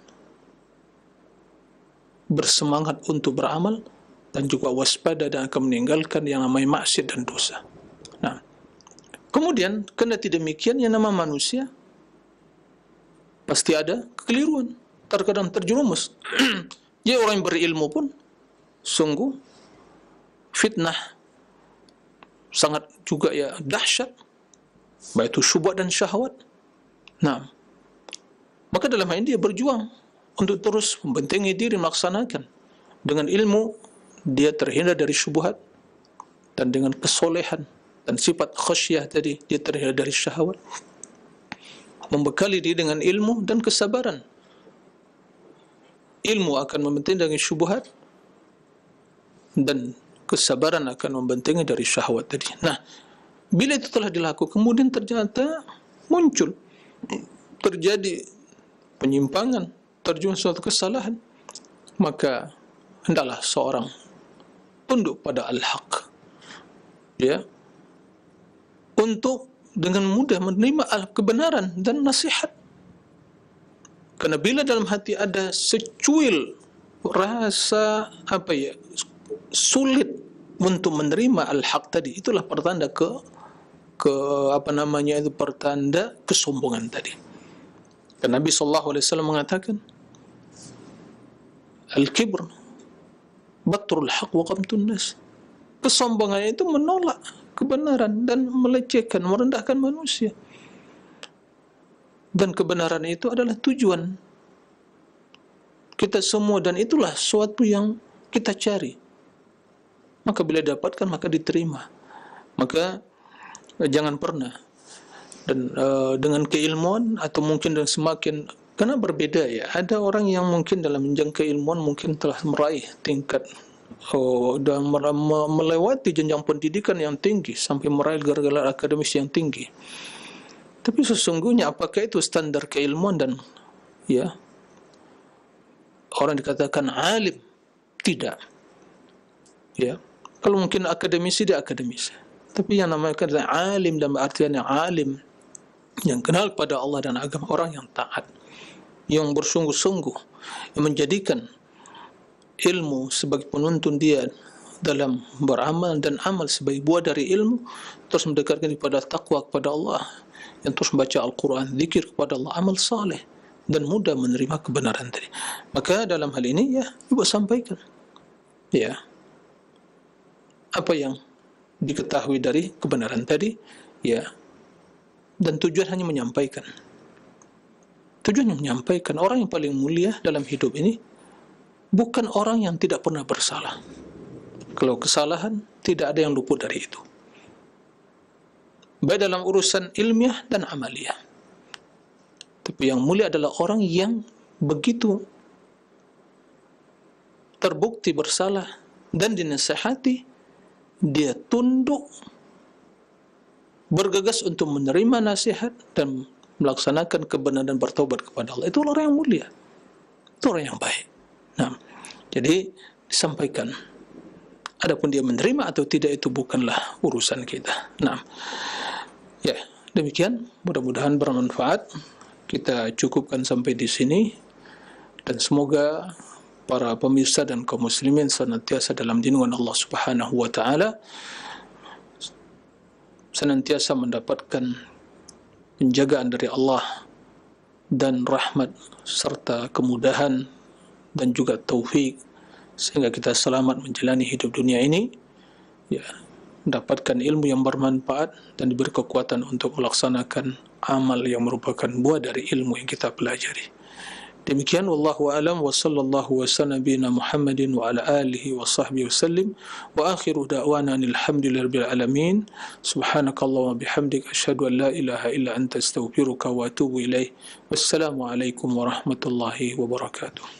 bersemangat untuk beramal dan juga waspada dan akan meninggalkan yang namanya maksiat dan dosa. Nah, kemudian karena tidak demikian, yang nama manusia pasti ada kekeliruan, terkadang terjerumus. Jadi orang yang berilmu pun sungguh fitnah sangat juga ya dahsyat, baik itu syubhat dan syahwat. Nah, maka dalam hal ini dia berjuang untuk terus membentengi diri, melaksanakan. Dengan ilmu dia terhindar dari syubhat, dan dengan kesolehan dan sifat khasyah tadi dia terhindar dari syahwat. Membekali diri dengan ilmu dan kesabaran. Ilmu akan membentengi syubhat, dan kesabaran akan membentengi dari syahwat tadi. Nah, bila itu telah dilakukan, kemudian ternyata muncul, terjadi penyimpangan, terjun suatu kesalahan, maka hendaklah seorang tunduk pada al-haq, ya, untuk dengan mudah menerima kebenaran dan nasihat. Karena bila dalam hati ada secuil rasa sulit untuk menerima al-haq tadi, itulah pertanda pertanda kesombongan tadi. Dan Nabi SAW mengatakan, al-kibr batrul haq wa qamtun nas. Kesombongan itu menolak kebenaran dan melecehkan, merendahkan manusia. Dan kebenaran itu adalah tujuan kita semua, dan itulah suatu yang kita cari. Maka bila dapatkan, maka diterima. Maka jangan pernah dengan keilmuan, atau mungkin dengan semakin, karena berbeda ya. Ada orang yang mungkin dalam jenjang keilmuan mungkin telah meraih tingkat dan melewati jenjang pendidikan yang tinggi sampai meraih gelar-gelar akademis yang tinggi. Tapi sesungguhnya apakah itu standar keilmuan? Dan ya, orang dikatakan alim? Tidak. Ya, kalau mungkin akademisi, dia akademisi. Tapi yang namanya alim dalam artian yang alim, yang kenal kepada Allah dan agama, orang yang taat, yang bersungguh-sungguh, yang menjadikan ilmu sebagai penuntun dia dalam beramal, dan amal sebagai buah dari ilmu, terus mendekatkan kepada takwa kepada Allah, yang terus membaca Al-Quran, zikir kepada Allah, amal saleh, dan mudah menerima kebenaran tadi. Maka dalam hal ini ya, Ibu sampaikan ya apa yang diketahui dari kebenaran tadi ya, dan tujuan hanya menyampaikan. Tujuan yang menyampaikan. Orang yang paling mulia dalam hidup ini bukan orang yang tidak pernah bersalah. Kalau kesalahan, tidak ada yang luput dari itu, baik dalam urusan ilmiah dan amaliyah. Tapi yang mulia adalah orang yang begitu terbukti bersalah dan dinasihati, dia tunduk, bergegas untuk menerima nasihat dan melaksanakan kebenaran dan bertaubat kepada Allah. Itu orang yang mulia, itu orang yang baik. Nah, jadi disampaikan. Adapun dia menerima atau tidak, itu bukanlah urusan kita. Nah, ya, demikian, mudah-mudahan bermanfaat. Kita cukupkan sampai di sini, dan semoga para pemirsa dan kaum muslimin senantiasa dalam lindungan Allah Subhanahu wa taala, senantiasa mendapatkan penjagaan dari Allah dan rahmat serta kemudahan dan juga taufik, sehingga kita selamat menjalani hidup dunia ini ya, mendapatkan ilmu yang bermanfaat dan diberi kekuatan untuk melaksanakan amal yang merupakan buah dari ilmu yang kita pelajari. Demikian, wallahu a'lam, wa sallallahu wa sallam bina Muhammadin wa ala alihi wa sahbihi wasallim, wa akhiru da'wana alhamdulillahirabbil alamin. Subhanakallahumma bihamdik, asyhadu an la ilaha illa anta astaghfiruka wa atubu ilaik. Wassalamu alaikum warahmatullahi wabarakatuh.